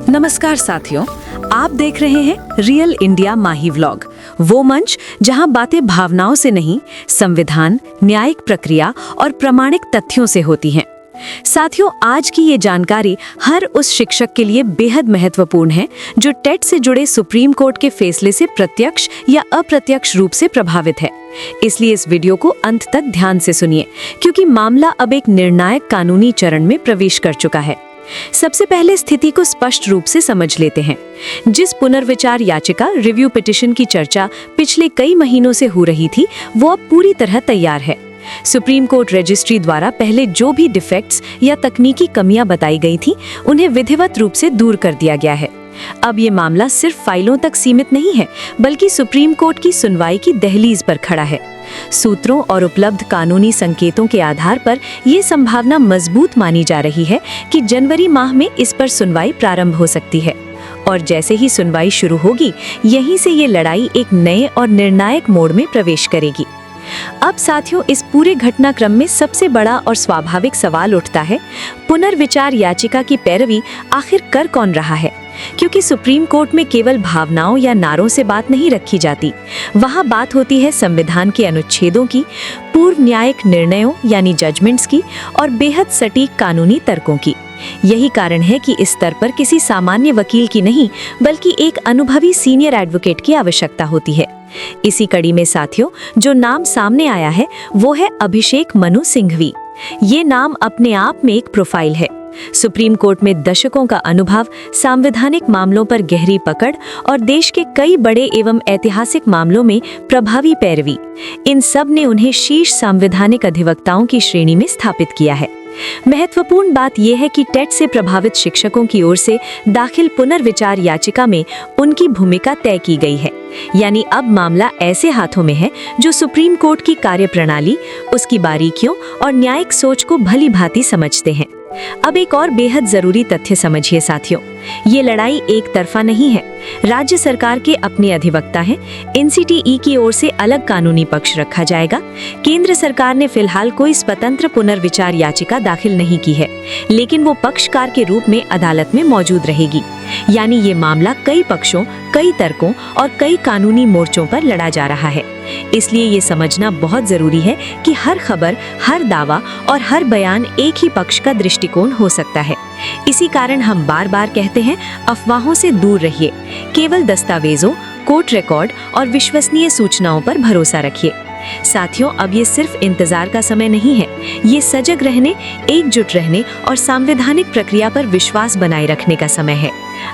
नमस्कार साथियों, आप देख रहे हैं रियल इंडिया माही व्लॉग, वो मंच जहां बातें भावनाओं से नहीं, संविधान, न्यायिक प्रक्रिया और प्रामाणिक तथ्यों से होती हैं। साथियों, आज की ये जानकारी हर उस शिक्षक के लिए बेहद महत्वपूर्ण है जो टेट से जुड़े सुप्रीम कोर्ट के फैसले से प्रत्यक्ष या अप्रत्यक्ष रूप से प्रभावित है। इसलिए इस वीडियो को अंत तक ध्यान से सुनिए, क्योंकि मामला अब एक निर्णायक कानूनी चरण में प्रवेश कर चुका है। सबसे पहले स्थिति को स्पष्ट रूप से समझ लेते हैं। जिस पुनर्विचार याचिका रिव्यू पिटीशन की चर्चा पिछले कई महीनों से हो रही थी, वो अब पूरी तरह तैयार है। सुप्रीम कोर्ट रजिस्ट्री द्वारा पहले जो भी डिफेक्ट्स या तकनीकी कमियां बताई गई थी, उन्हें विधिवत रूप से दूर कर दिया गया है। अब ये मामला सिर्फ फाइलों तक सीमित नहीं है, बल्कि सुप्रीम कोर्ट की सुनवाई की दहलीज पर खड़ा है। सूत्रों और उपलब्ध कानूनी संकेतों के आधार पर ये संभावना मजबूत मानी जा रही है कि जनवरी माह में इस पर सुनवाई प्रारंभ हो सकती है। और जैसे ही सुनवाई शुरू होगी, यहीं से ये लड़ाई एक नए और निर्णायक मोड़ में प्रवेश करेगी। अब साथियों, इस पूरे घटनाक्रम में सबसे बड़ा और स्वाभाविक सवाल उठता है, पुनर्विचार याचिका की पैरवी आखिर कर कौन रहा है? क्योंकि सुप्रीम कोर्ट में केवल भावनाओं या नारों से बात नहीं रखी जाती, वहाँ बात होती है संविधान के अनुच्छेदों की, पूर्व न्यायिक निर्णयों यानी जजमेंट्स की और बेहद सटीक कानूनी तर्कों की। यही कारण है कि इस स्तर पर किसी सामान्य वकील की नहीं, बल्कि एक अनुभवी सीनियर एडवोकेट की आवश्यकता होती है। इसी कड़ी में साथियों, जो नाम सामने आया है वो है अभिषेक मनु सिंघवी। ये नाम अपने आप में एक प्रोफाइल है। सुप्रीम कोर्ट में दशकों का अनुभव, संवैधानिक मामलों पर गहरी पकड़ और देश के कई बड़े एवं ऐतिहासिक मामलों में प्रभावी पैरवी, इन सब ने उन्हें शीर्ष संवैधानिक अधिवक्ताओं की श्रेणी में स्थापित किया है। महत्वपूर्ण बात यह है कि टेट से प्रभावित शिक्षकों की ओर से दाखिल पुनर्विचार याचिका में उनकी भूमिका तय की गई है। यानी अब मामला ऐसे हाथों में है जो सुप्रीम कोर्ट की कार्यप्रणाली, उसकी बारीकियों और न्यायिक सोच को भली भांति समझते हैं। अब एक और बेहद जरूरी तथ्य समझिए साथियों, ये लड़ाई एक तरफा नहीं है। राज्य सरकार के अपने अधिवक्ता हैं, एनसीटीई की ओर से अलग कानूनी पक्ष रखा जाएगा। केंद्र सरकार ने फिलहाल कोई स्वतंत्र पुनर्विचार याचिका दाखिल नहीं की है, लेकिन वो पक्षकार के रूप में अदालत में मौजूद रहेगी। यानी ये मामला कई पक्षों, कई तर्कों और कई कानूनी मोर्चों पर लड़ा जा रहा है। इसलिए ये समझना बहुत जरूरी है कि हर खबर, हर दावा और हर बयान एक ही पक्ष का दृष्टिकोण हो सकता है। इसी कारण हम बार बार कहते हैं, अफवाहों से दूर रहिए, केवल दस्तावेजों, कोर्ट रिकॉर्ड और विश्वसनीय सूचनाओं पर भरोसा रखिए। साथियों, अब ये सिर्फ इंतजार का समय नहीं है, ये सजग रहने, एकजुट रहने और संवैधानिक प्रक्रिया पर विश्वास बनाए रखने का समय है।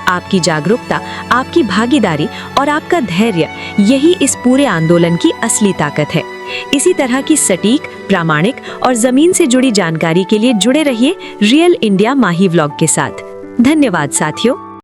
आपकी जागरूकता, आपकी भागीदारी और आपका धैर्य, यही इस पूरे आंदोलन की असली ताकत है। इसी तरह की सटीक, प्रामाणिक और जमीन से जुड़ी जानकारी के लिए जुड़े रहिए रियल इंडिया माही व्लॉग के साथ। धन्यवाद साथियों।